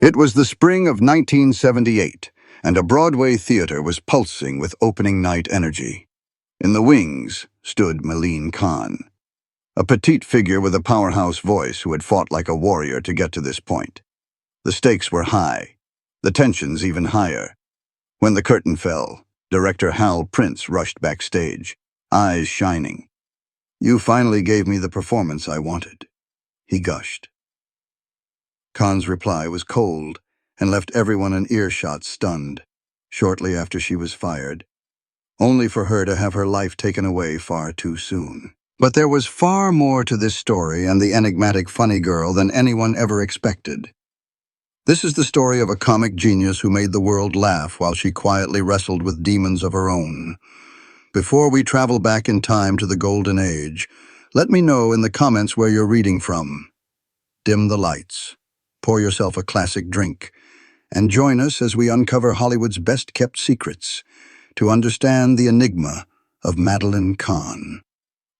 It was the spring of 1978, and a Broadway theater was pulsing with opening night energy. In the wings stood Madeline Kahn, a petite figure with a powerhouse voice who had fought like a warrior to get to this point. The stakes were high, the tensions even higher. When the curtain fell, director Hal Prince rushed backstage, eyes shining. "You finally gave me the performance I wanted," he gushed. Kahn's reply was cold and left everyone in earshot stunned, shortly after she was fired, only for her to have her life taken away far too soon. But there was far more to this story and the enigmatic funny girl than anyone ever expected. This is the story of a comic genius who made the world laugh while she quietly wrestled with demons of her own. Before we travel back in time to the Golden Age, let me know in the comments where you're reading from. Dim the lights, pour yourself a classic drink, and join us as we uncover Hollywood's best-kept secrets to understand the enigma of Madeline Kahn.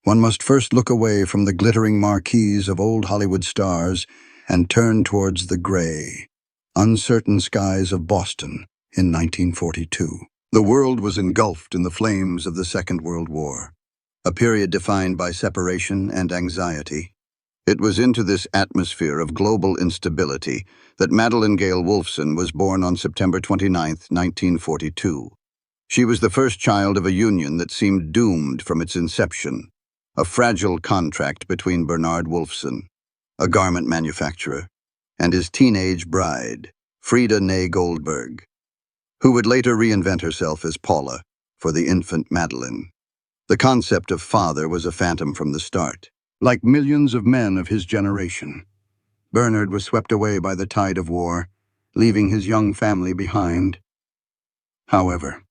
One must first look away from the glittering marquees of old Hollywood stars and turn towards the gray, uncertain skies of Boston in 1942. The world was engulfed in the flames of the Second World War, a period defined by separation and anxiety. It was into this atmosphere of global instability that Madeline Gail Wolfson was born on September 29, 1942. She was the first child of a union that seemed doomed from its inception, a fragile contract between Bernard Wolfson, a garment manufacturer, and his teenage bride, Frida Ney Goldberg, who would later reinvent herself as Paula for the infant Madeline. The concept of father was a phantom from the start. Like millions of men of his generation, Bernard was swept away by the tide of war, leaving his young family behind. However,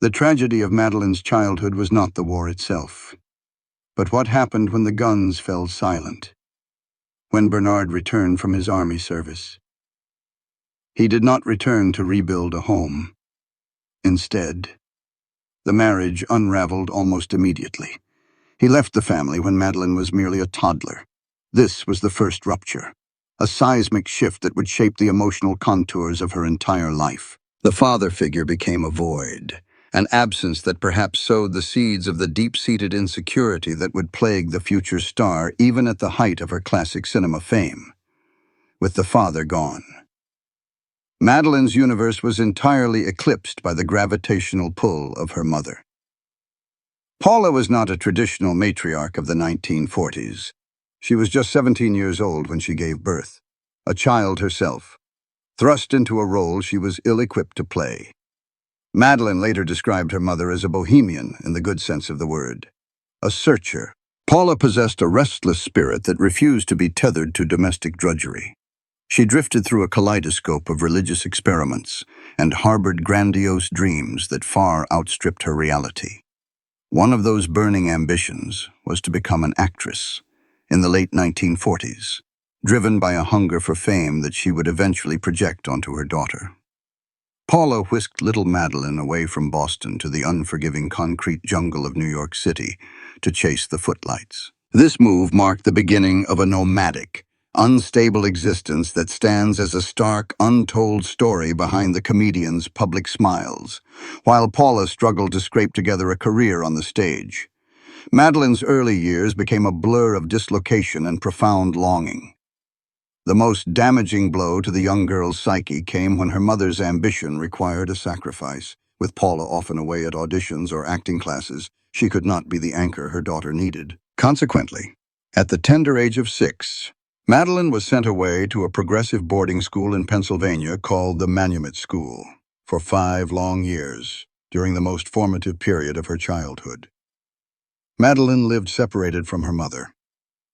the tragedy of Madeline's childhood was not the war itself, but what happened when the guns fell silent, when Bernard returned from his army service. He did not return to rebuild a home. Instead, the marriage unraveled almost immediately. He left the family when Madeline was merely a toddler. This was the first rupture, a seismic shift that would shape the emotional contours of her entire life. The father figure became a void, an absence that perhaps sowed the seeds of the deep-seated insecurity that would plague the future star even at the height of her classic cinema fame. With the father gone, Madeline's universe was entirely eclipsed by the gravitational pull of her mother. Paula was not a traditional matriarch of the 1940s. She was just 17 years old when she gave birth, a child herself, thrust into a role she was ill-equipped to play. Madeline later described her mother as a bohemian in the good sense of the word, a searcher. Paula possessed a restless spirit that refused to be tethered to domestic drudgery. She drifted through a kaleidoscope of religious experiments and harbored grandiose dreams that far outstripped her reality. One of those burning ambitions was to become an actress in the late 1940s, driven by a hunger for fame that she would eventually project onto her daughter. Paula whisked little Madeline away from Boston to the unforgiving concrete jungle of New York City to chase the footlights. This move marked the beginning of a nomadic, unstable existence that stands as a stark, untold story behind the comedian's public smiles, while Paula struggled to scrape together a career on the stage. Madeline's early years became a blur of dislocation and profound longing. The most damaging blow to the young girl's psyche came when her mother's ambition required a sacrifice. With Paula often away at auditions or acting classes, she could not be the anchor her daughter needed. Consequently, at the tender age of 6, Madeline was sent away to a progressive boarding school in Pennsylvania called the Manumet School for 5 long years, during the most formative period of her childhood. Madeline lived separated from her mother.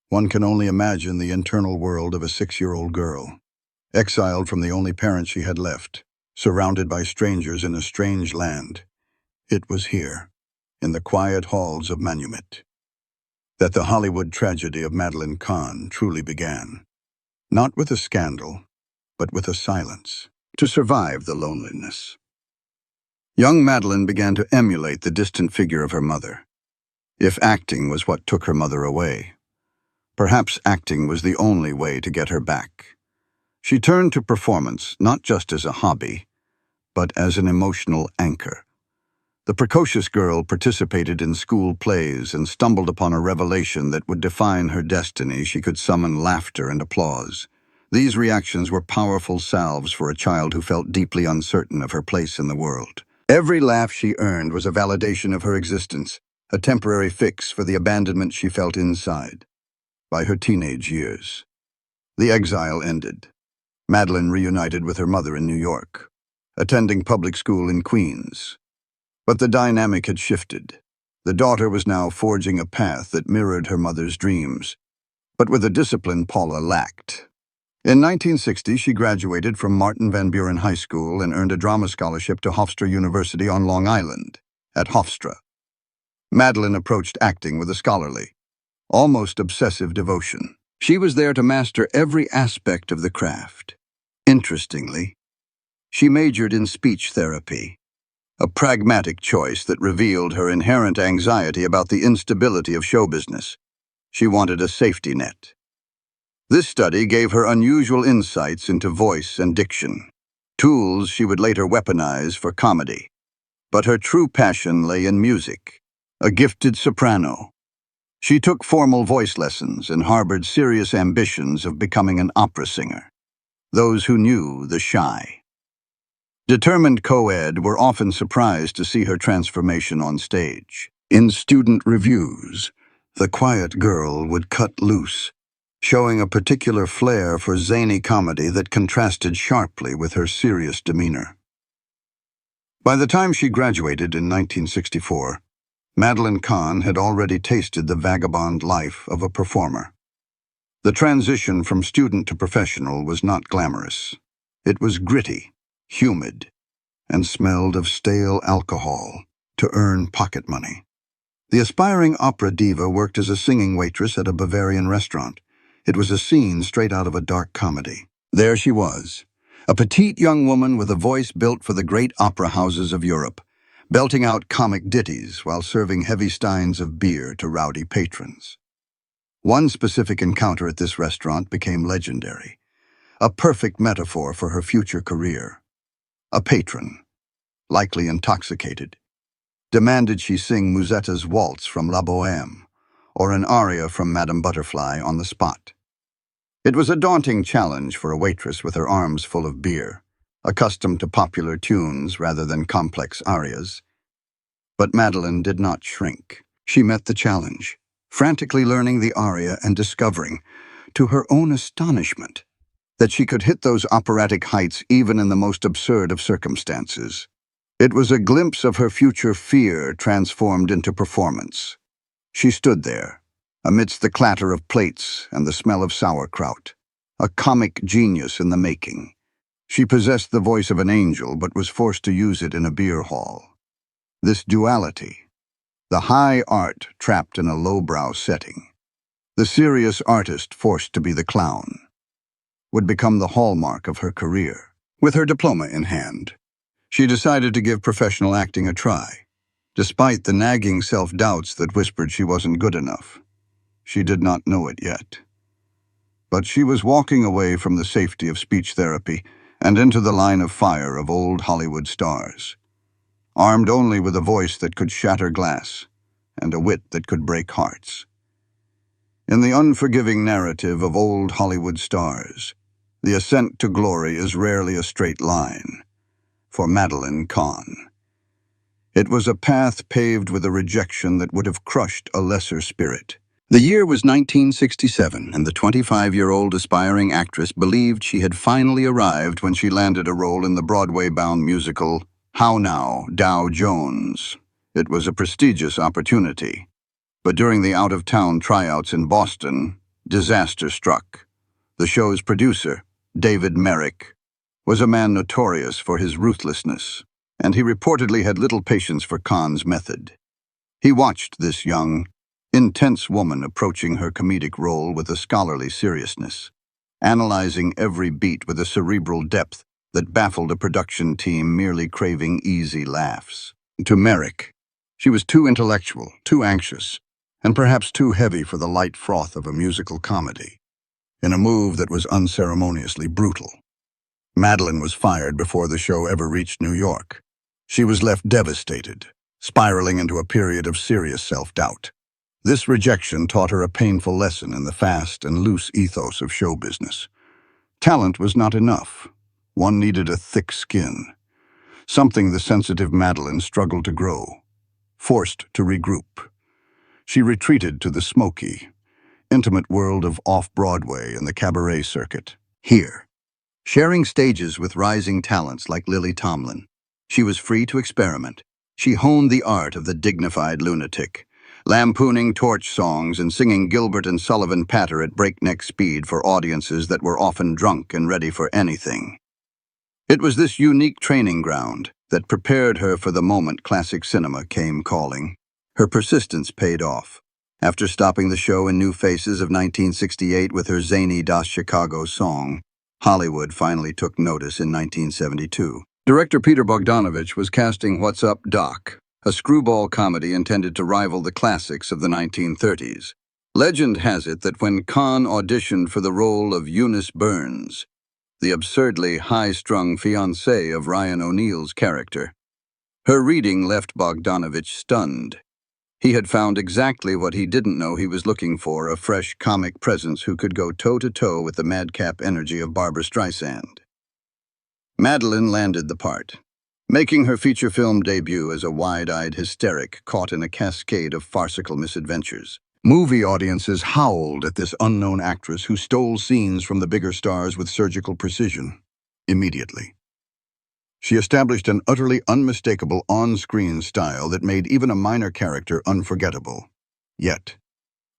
One can only imagine the internal world of a 6-year-old girl, exiled from the only parent she had left, surrounded by strangers in a strange land. It was here, in the quiet halls of Manumet, that the Hollywood tragedy of Madeline Kahn truly began. Not with a scandal, but with a silence, to survive the loneliness. Young Madeline began to emulate the distant figure of her mother. If acting was what took her mother away, perhaps acting was the only way to get her back. She turned to performance not just as a hobby, but as an emotional anchor. The precocious girl participated in school plays and stumbled upon a revelation that would define her destiny. She could summon laughter and applause. These reactions were powerful salves for a child who felt deeply uncertain of her place in the world. Every laugh she earned was a validation of her existence, a temporary fix for the abandonment she felt inside. By her teenage years, the exile ended. Madeline reunited with her mother in New York, attending public school in Queens. But the dynamic had shifted. The daughter was now forging a path that mirrored her mother's dreams, but with a discipline Paula lacked. In 1960, she graduated from Martin Van Buren High School and earned a drama scholarship to Hofstra University on Long Island. At Hofstra, Madeline approached acting with a scholarly, almost obsessive devotion. She was there to master every aspect of the craft. Interestingly, she majored in speech therapy, a pragmatic choice that revealed her inherent anxiety about the instability of show business. She wanted a safety net. This study gave her unusual insights into voice and diction, tools she would later weaponize for comedy. But her true passion lay in music, a gifted soprano. She took formal voice lessons and harbored serious ambitions of becoming an opera singer. Those who knew the shy, determined co-ed were often surprised to see her transformation on stage. In student reviews, the quiet girl would cut loose, showing a particular flair for zany comedy that contrasted sharply with her serious demeanor. By the time she graduated in 1964, Madeline Kahn had already tasted the vagabond life of a performer. The transition from student to professional was not glamorous. It was gritty, humid, and smelled of stale alcohol to earn pocket money. The aspiring opera diva worked as a singing waitress at a Bavarian restaurant. It was a scene straight out of a dark comedy. There she was, a petite young woman with a voice built for the great opera houses of Europe, belting out comic ditties while serving heavy steins of beer to rowdy patrons. One specific encounter at this restaurant became legendary, a perfect metaphor for her future career. A patron, likely intoxicated, demanded she sing Musetta's waltz from La Bohème, or an aria from Madame Butterfly on the spot. It was a daunting challenge for a waitress with her arms full of beer, accustomed to popular tunes rather than complex arias. But Madeline did not shrink. She met the challenge, frantically learning the aria and discovering, to her own astonishment, that she could hit those operatic heights even in the most absurd of circumstances. It was a glimpse of her future fear transformed into performance. She stood there, amidst the clatter of plates and the smell of sauerkraut, a comic genius in the making. She possessed the voice of an angel but was forced to use it in a beer hall. This duality, the high art trapped in a lowbrow setting, the serious artist forced to be the clown, would become the hallmark of her career. With her diploma in hand, she decided to give professional acting a try, despite the nagging self-doubts that whispered she wasn't good enough. She did not know it yet. But she was walking away from the safety of speech therapy and into the line of fire of old Hollywood stars, armed only with a voice that could shatter glass and a wit that could break hearts. In the unforgiving narrative of old Hollywood stars, the ascent to glory is rarely a straight line. For Madeline Kahn, it was a path paved with a rejection that would have crushed a lesser spirit. The year was 1967, and the 25-year-old aspiring actress believed she had finally arrived when she landed a role in the Broadway-bound musical How Now, Dow Jones. It was a prestigious opportunity. But during the out-of-town tryouts in Boston, disaster struck. The show's producer, David Merrick, was a man notorious for his ruthlessness, and he reportedly had little patience for Kahn's method. He watched this young, intense woman approaching her comedic role with a scholarly seriousness, analyzing every beat with a cerebral depth that baffled a production team merely craving easy laughs. To Merrick, she was too intellectual, too anxious, and perhaps too heavy for the light froth of a musical comedy. in a move that was unceremoniously brutal. Madeline was fired before the show ever reached New York. She was left devastated, spiraling into a period of serious self-doubt. This rejection taught her a painful lesson in the fast and loose ethos of show business. Talent was not enough. One needed a thick skin, something the sensitive Madeline struggled to grow. Forced to regroup, she retreated to the smoky, intimate world of off-Broadway and the cabaret circuit. Here, sharing stages with rising talents like Lily Tomlin, she was free to experiment. She honed the art of the dignified lunatic, lampooning torch songs and singing Gilbert and Sullivan patter at breakneck speed for audiences that were often drunk and ready for anything. It was this unique training ground that prepared her for the moment classic cinema came calling. Her persistence paid off. After stopping the show in New Faces of 1968 with her zany Das Chicago song, Hollywood finally took notice in 1972. Director Peter Bogdanovich was casting What's Up, Doc?, a screwball comedy intended to rival the classics of the 1930s. Legend has it that when Kahn auditioned for the role of Eunice Burns, the absurdly high-strung fiancée of Ryan O'Neal's character, her reading left Bogdanovich stunned. He had found exactly what he didn't know he was looking for, a fresh comic presence who could go toe-to-toe with the madcap energy of Barbra Streisand. Madeline landed the part, making her feature film debut as a wide-eyed hysteric caught in a cascade of farcical misadventures. Movie audiences howled at this unknown actress who stole scenes from the bigger stars with surgical precision. Immediately, she established an utterly unmistakable on-screen style that made even a minor character unforgettable. Yet,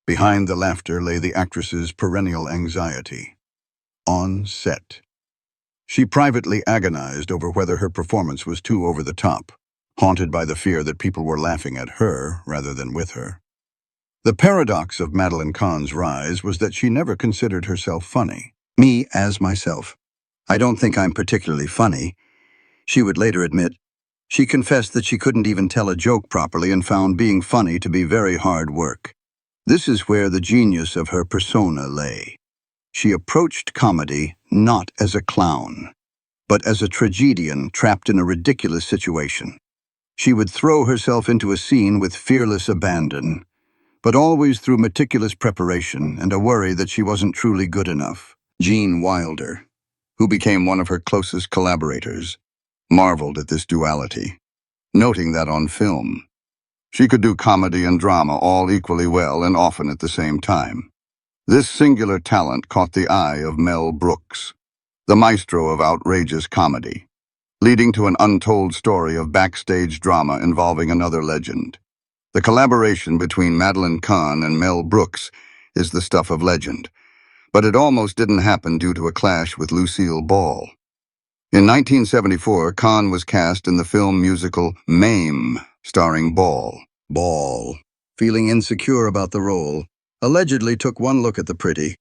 behind the laughter lay the actress's perennial anxiety. On set, she privately agonized over whether her performance was too over the top, haunted by the fear that people were laughing at her rather than with her. The paradox of Madeline Kahn's rise was that she never considered herself funny. Me as myself. I don't think I'm particularly funny, she would later admit. She confessed that she couldn't even tell a joke properly and found being funny to be very hard work. This is where the genius of her persona lay. She approached comedy not as a clown, but as a tragedian trapped in a ridiculous situation. She would throw herself into a scene with fearless abandon, but always through meticulous preparation and a worry that she wasn't truly good enough. Gene Wilder, who became one of her closest collaborators, marveled at this duality, noting that on film, she could do comedy and drama all equally well and often at the same time. This singular talent caught the eye of Mel Brooks, the maestro of outrageous comedy, leading to an untold story of backstage drama involving another legend. The collaboration between Madeline Kahn and Mel Brooks is the stuff of legend, but it almost didn't happen due to a clash with Lucille Ball. In 1974, Kahn was cast in the film musical Mame, starring Ball. Ball, feeling insecure about the role, allegedly took one look at the pretty,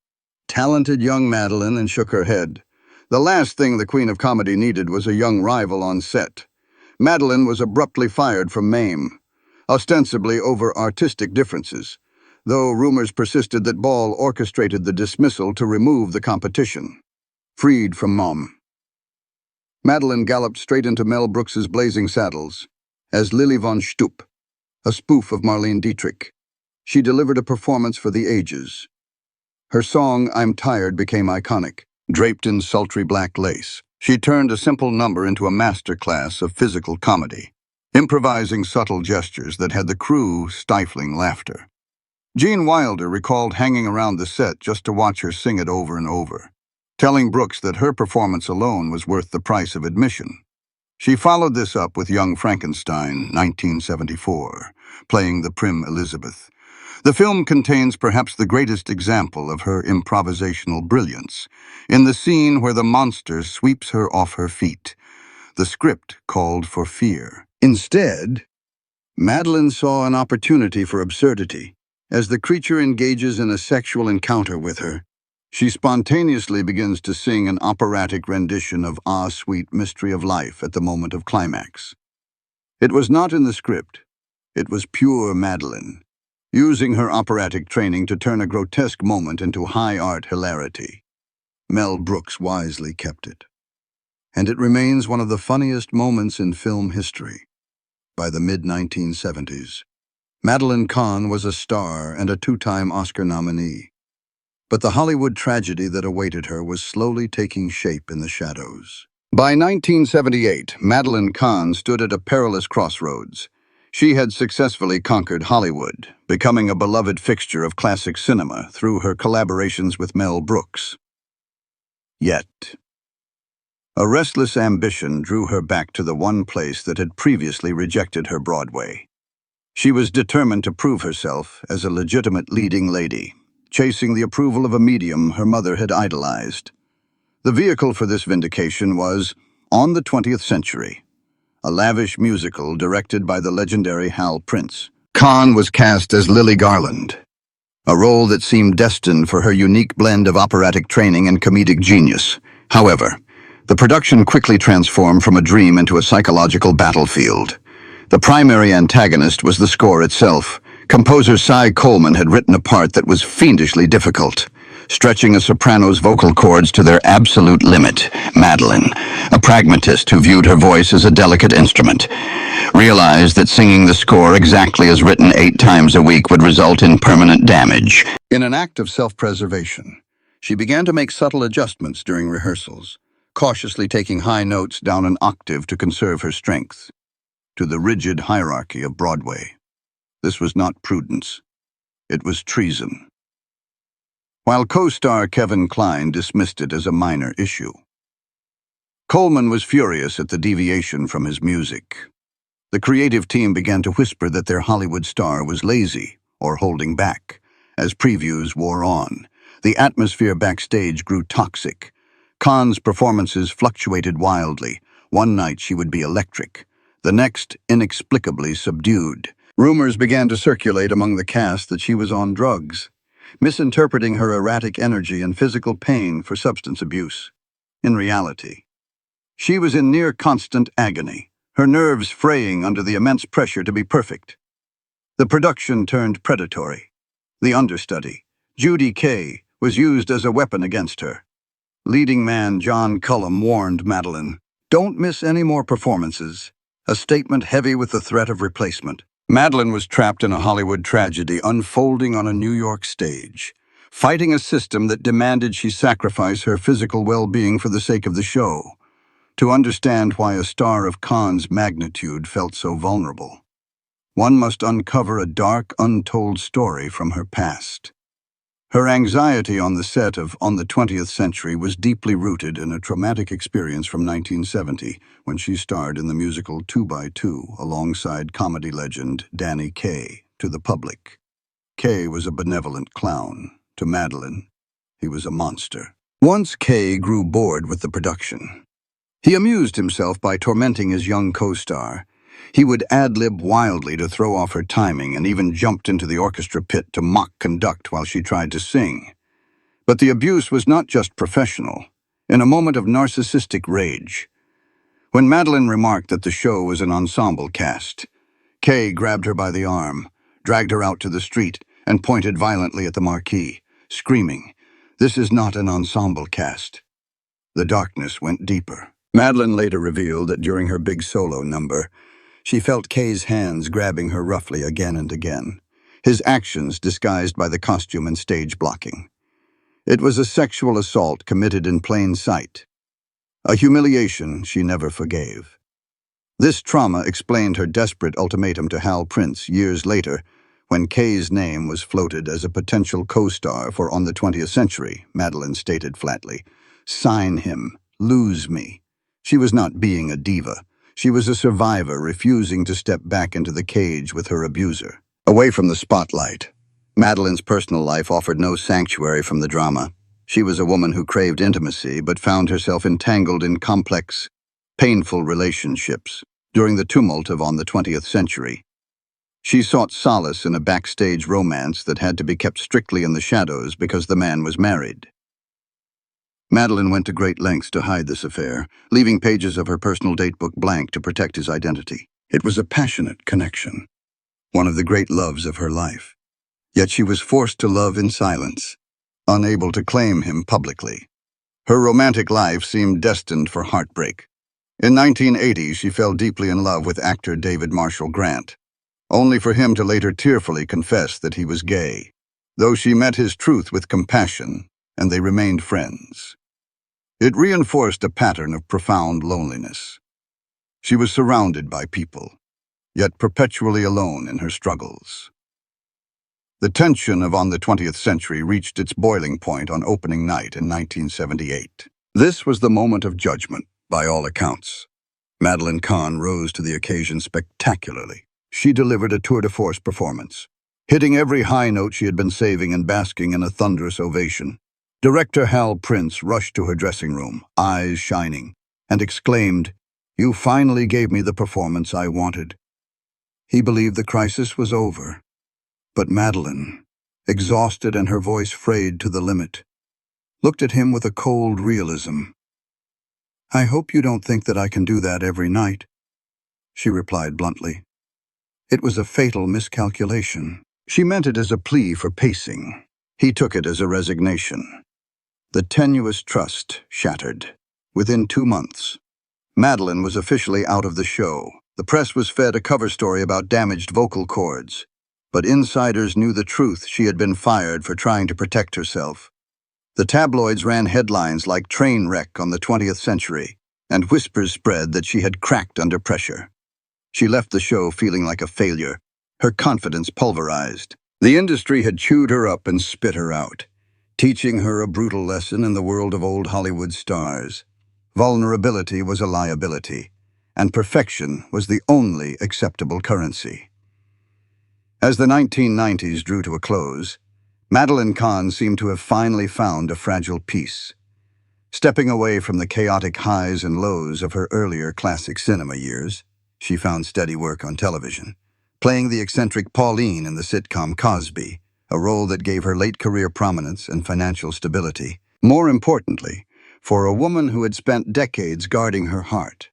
talented young Madeline and shook her head. The last thing the Queen of Comedy needed was a young rival on set. Madeline was abruptly fired from Mame, ostensibly over artistic differences, though rumors persisted that Ball orchestrated the dismissal to remove the competition. Freed from Mom, Madeline galloped straight into Mel Brooks's Blazing Saddles as Lily von Stoop, a spoof of Marlene Dietrich. She delivered a performance for the ages. Her song, I'm Tired, became iconic. Draped in sultry black lace, she turned a simple number into a masterclass of physical comedy, improvising subtle gestures that had the crew stifling laughter. Gene Wilder recalled hanging around the set just to watch her sing it over and over, telling Brooks that her performance alone was worth the price of admission. She followed this up with Young Frankenstein, 1974, playing the prim Elizabeth. The film contains perhaps the greatest example of her improvisational brilliance, in the scene where the monster sweeps her off her feet. The script called for fear. Instead, Madeline saw an opportunity for absurdity. As the creature engages in a sexual encounter with her, she spontaneously begins to sing an operatic rendition of Ah, Sweet Mystery of Life at the moment of climax. It was not in the script. It was pure Madeline. using her operatic training to turn a grotesque moment into high art hilarity. Mel Brooks wisely kept it. And it remains one of the funniest moments in film history. By the mid-1970s, Madeline Kahn was a star and a two-time Oscar nominee. But the Hollywood tragedy that awaited her was slowly taking shape in the shadows. By 1978, Madeline Kahn stood at a perilous crossroads. She had successfully conquered Hollywood, becoming a beloved fixture of classic cinema through her collaborations with Mel Brooks. Yet, a restless ambition drew her back to the one place that had previously rejected her Broadway. She was determined to prove herself as a legitimate leading lady, chasing the approval of a medium her mother had idolized. The vehicle for this vindication was On the 20th Century, a lavish musical directed by the legendary Hal Prince. Kahn was cast as Lily Garland, a role that seemed destined for her unique blend of operatic training and comedic genius. However, the production quickly transformed from a dream into a psychological battlefield. The primary antagonist was the score itself. Composer Cy Coleman had written a part that was fiendishly difficult, stretching a soprano's vocal cords to their absolute limit. Madeline, a pragmatist who viewed her voice as a delicate instrument, realized that singing the score exactly as written 8 times a week would result in permanent damage. In an act of self-preservation, she began to make subtle adjustments during rehearsals, cautiously taking high notes down an octave to conserve her strength. To the rigid hierarchy of Broadway, this was not prudence. It was treason. While co-star Kevin Kline dismissed it as a minor issue, Coleman was furious at the deviation from his music. The creative team began to whisper that their Hollywood star was lazy or holding back. As previews wore on, the atmosphere backstage grew toxic. Kahn's performances fluctuated wildly. One night she would be electric, the next inexplicably subdued. Rumors began to circulate among the cast that she was on drugs, misinterpreting her erratic energy and physical pain for substance abuse. In reality, she was in near constant agony, her nerves fraying under the immense pressure to be perfect. The production turned predatory. The understudy, Judy Kaye, was used as a weapon against her. Leading man John Cullum warned Madeline, "Don't miss any more performances," a statement heavy with the threat of replacement. Madeline was trapped in a Hollywood tragedy unfolding on a New York stage, fighting a system that demanded she sacrifice her physical well-being for the sake of the show. To understand why a star of Kahn's magnitude felt so vulnerable, one must uncover a dark, untold story from her past. Her anxiety on the set of On the 20th Century was deeply rooted in a traumatic experience from 1970 when she starred in the musical 2x2 alongside comedy legend Danny Kaye. To the public, Kaye was a benevolent clown. To Madeline, he was a monster. Once Kaye grew bored with the production. He amused himself by tormenting his young co-star. He would ad-lib wildly to throw off her timing and even jumped into the orchestra pit to mock conduct while she tried to sing. But the abuse was not just professional. In a moment of narcissistic rage, when Madeline remarked that the show was an ensemble cast, Kaye grabbed her by the arm, dragged her out to the street, and pointed violently at the marquee, screaming, "This is not an ensemble cast." The darkness went deeper. Madeline later revealed that during her big solo number, she felt Kaye's hands grabbing her roughly again and again, his actions disguised by the costume and stage blocking. It was a sexual assault committed in plain sight, a humiliation she never forgave. This trauma explained her desperate ultimatum to Hal Prince years later, when Kaye's name was floated as a potential co-star for On the 20th Century. Madeline stated flatly, "Sign him, lose me." She was not being a diva. She was a survivor refusing to step back into the cage with her abuser. Away from the spotlight, Madeline's personal life offered no sanctuary from the drama. She was a woman who craved intimacy but found herself entangled in complex, painful relationships during the tumult of On the 20th Century. She sought solace in a backstage romance that had to be kept strictly in the shadows because the man was married. Madeline went to great lengths to hide this affair, leaving pages of her personal datebook blank to protect his identity. It was a passionate connection, one of the great loves of her life. Yet she was forced to love in silence, unable to claim him publicly. Her romantic life seemed destined for heartbreak. In 1980, she fell deeply in love with actor David Marshall Grant, only for him to later tearfully confess that he was gay, though she met his truth with compassion, and they remained friends. It reinforced a pattern of profound loneliness. She was surrounded by people, yet perpetually alone in her struggles. The tension of On the 20th Century reached its boiling point on opening night in 1978. This was the moment of judgment, by all accounts. Madeline Kahn rose to the occasion spectacularly. She delivered a tour de force performance, hitting every high note she had been saving and basking in a thunderous ovation. Director Hal Prince rushed to her dressing room, eyes shining, and exclaimed, "You finally gave me the performance I wanted." He believed the crisis was over. But Madeline, exhausted and her voice frayed to the limit, looked at him with a cold realism. "I hope you don't think that I can do that every night," she replied bluntly. It was a fatal miscalculation. She meant it as a plea for pacing. He took it as a resignation. The tenuous trust shattered. Within 2 months, Madeline was officially out of the show. The press was fed a cover story about damaged vocal cords, but insiders knew the truth: she had been fired for trying to protect herself. The tabloids ran headlines like "Train Wreck on the 20th Century," and whispers spread that she had cracked under pressure. She left the show feeling like a failure, her confidence pulverized. The industry had chewed her up and spit her out, teaching her a brutal lesson in the world of old Hollywood stars. Vulnerability was a liability, and perfection was the only acceptable currency. As the 1990s drew to a close, Madeline Kahn seemed to have finally found a fragile peace. Stepping away from the chaotic highs and lows of her earlier classic cinema years, she found steady work on television, playing the eccentric Pauline in the sitcom Cosby, a role that gave her late career prominence and financial stability. More importantly, for a woman who had spent decades guarding her heart,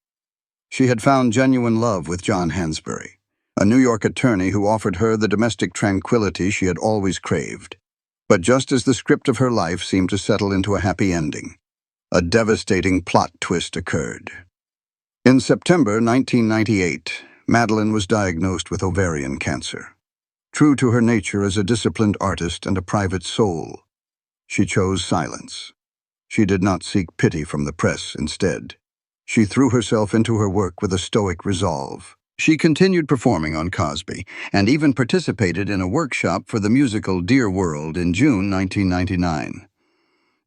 she had found genuine love with John Hansberry, a New York attorney who offered her the domestic tranquility she had always craved. But just as the script of her life seemed to settle into a happy ending, a devastating plot twist occurred. In September 1998, Madeline was diagnosed with ovarian cancer. True to her nature as a disciplined artist and a private soul, she chose silence. She did not seek pity from the press. Instead, she threw herself into her work with a stoic resolve. She continued performing on Cosby and even participated in a workshop for the musical Dear World in June 1999.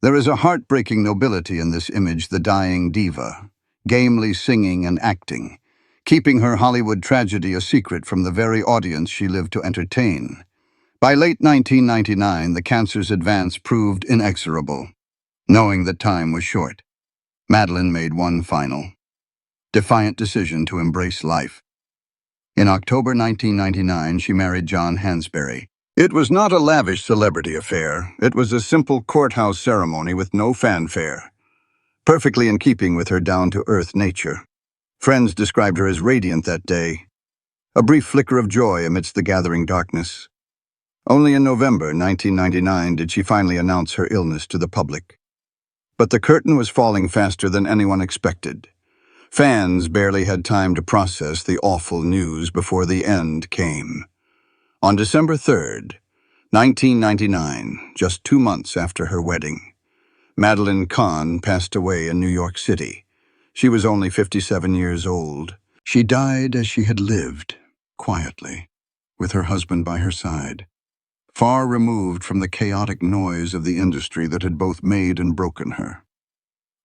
There is a heartbreaking nobility in this image: the dying diva, gamely singing and acting, keeping her Hollywood tragedy a secret from the very audience she lived to entertain. By late 1999, the cancer's advance proved inexorable. Knowing that time was short, Madeline made one final, defiant decision to embrace life. In October 1999, she married John Hansberry. It was not a lavish celebrity affair. It was a simple courthouse ceremony with no fanfare, perfectly in keeping with her down-to-earth nature. Friends described her as radiant that day, a brief flicker of joy amidst the gathering darkness. Only in November 1999 did she finally announce her illness to the public. But the curtain was falling faster than anyone expected. Fans barely had time to process the awful news before the end came. On December 3rd, 1999, just 2 months after her wedding, Madeline Kahn passed away in New York City. She was only 57 years old. She died as she had lived, quietly, with her husband by her side, far removed from the chaotic noise of the industry that had both made and broken her.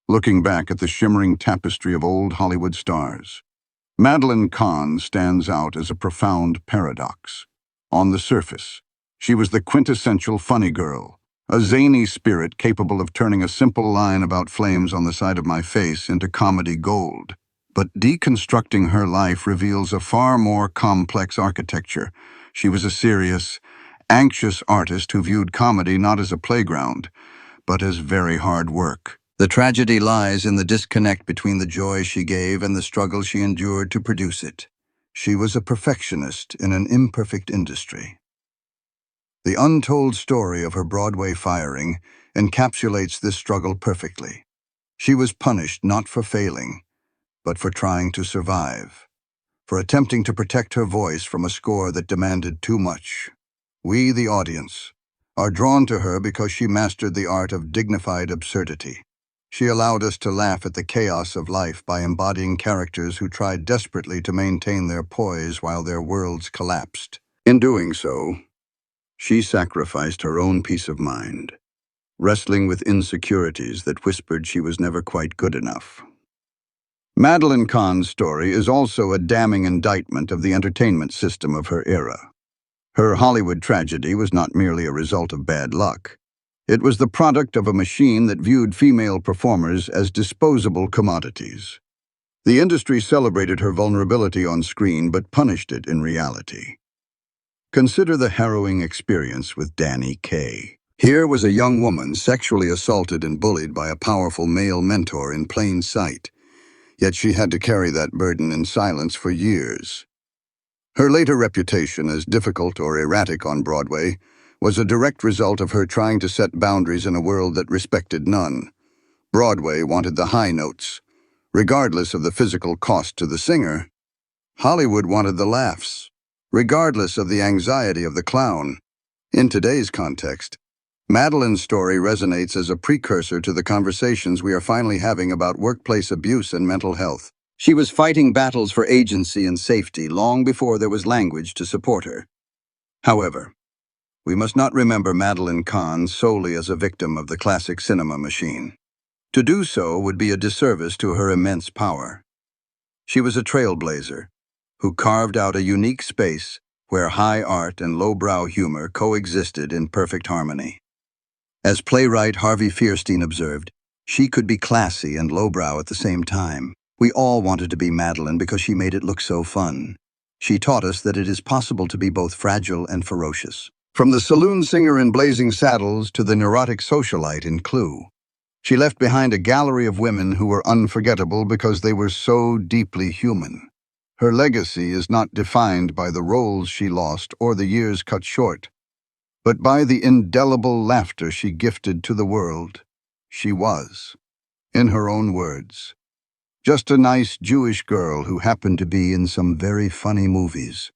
Looking back at the shimmering tapestry of old Hollywood stars, Madeline Kahn stands out as a profound paradox. On the surface, she was the quintessential funny girl, a zany spirit capable of turning a simple line about flames on the side of my face into comedy gold. But deconstructing her life reveals a far more complex architecture. She was a serious, anxious artist who viewed comedy not as a playground, but as very hard work. The tragedy lies in the disconnect between the joy she gave and the struggle she endured to produce it. She was a perfectionist in an imperfect industry. The untold story of her Broadway firing encapsulates this struggle perfectly. She was punished not for failing, but for trying to survive, for attempting to protect her voice from a score that demanded too much. We, the audience, are drawn to her because she mastered the art of dignified absurdity. She allowed us to laugh at the chaos of life by embodying characters who tried desperately to maintain their poise while their worlds collapsed. In doing so, she sacrificed her own peace of mind, wrestling with insecurities that whispered she was never quite good enough. Madeline Kahn's story is also a damning indictment of the entertainment system of her era. Her Hollywood tragedy was not merely a result of bad luck. It was the product of a machine that viewed female performers as disposable commodities. The industry celebrated her vulnerability on screen but punished it in reality. Consider the harrowing experience with Kaye. Here was a young woman sexually assaulted and bullied by a powerful male mentor in plain sight, yet she had to carry that burden in silence for years. Her later reputation as difficult or erratic on Broadway was a direct result of her trying to set boundaries in a world that respected none. Broadway wanted the high notes, regardless of the physical cost to the singer. Hollywood wanted the laughs, regardless of the anxiety of the clown. In today's context, Madeline's story resonates as a precursor to the conversations we are finally having about workplace abuse and mental health. She was fighting battles for agency and safety long before there was language to support her. However, we must not remember Madeline Kahn solely as a victim of the classic cinema machine. To do so would be a disservice to her immense power. She was a trailblazer who carved out a unique space where high art and lowbrow humor coexisted in perfect harmony. As playwright Harvey Fierstein observed, she could be classy and lowbrow at the same time. We all wanted to be Madeline because she made it look so fun. She taught us that it is possible to be both fragile and ferocious. From the saloon singer in Blazing Saddles to the neurotic socialite in Clue, she left behind a gallery of women who were unforgettable because they were so deeply human. Her legacy is not defined by the roles she lost or the years cut short, but by the indelible laughter she gifted to the world. She was, in her own words, just a nice Jewish girl who happened to be in some very funny movies.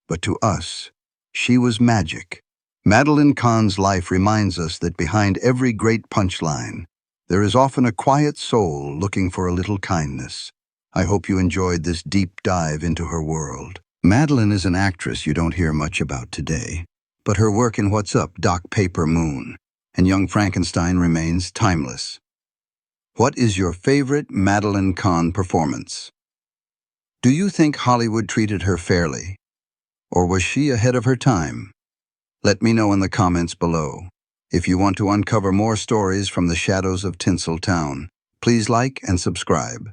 But to us, she was magic. Madeline Kahn's life reminds us that behind every great punchline, there is often a quiet soul looking for a little kindness. I hope you enjoyed this deep dive into her world. Madeline is an actress you don't hear much about today, but her work in What's Up, Doc Paper Moon, and Young Frankenstein remains timeless. What is your favorite Madeline Kahn performance? Do you think Hollywood treated her fairly, or was she ahead of her time? Let me know in the comments below. If you want to uncover more stories from the shadows of Tinseltown, please like and subscribe.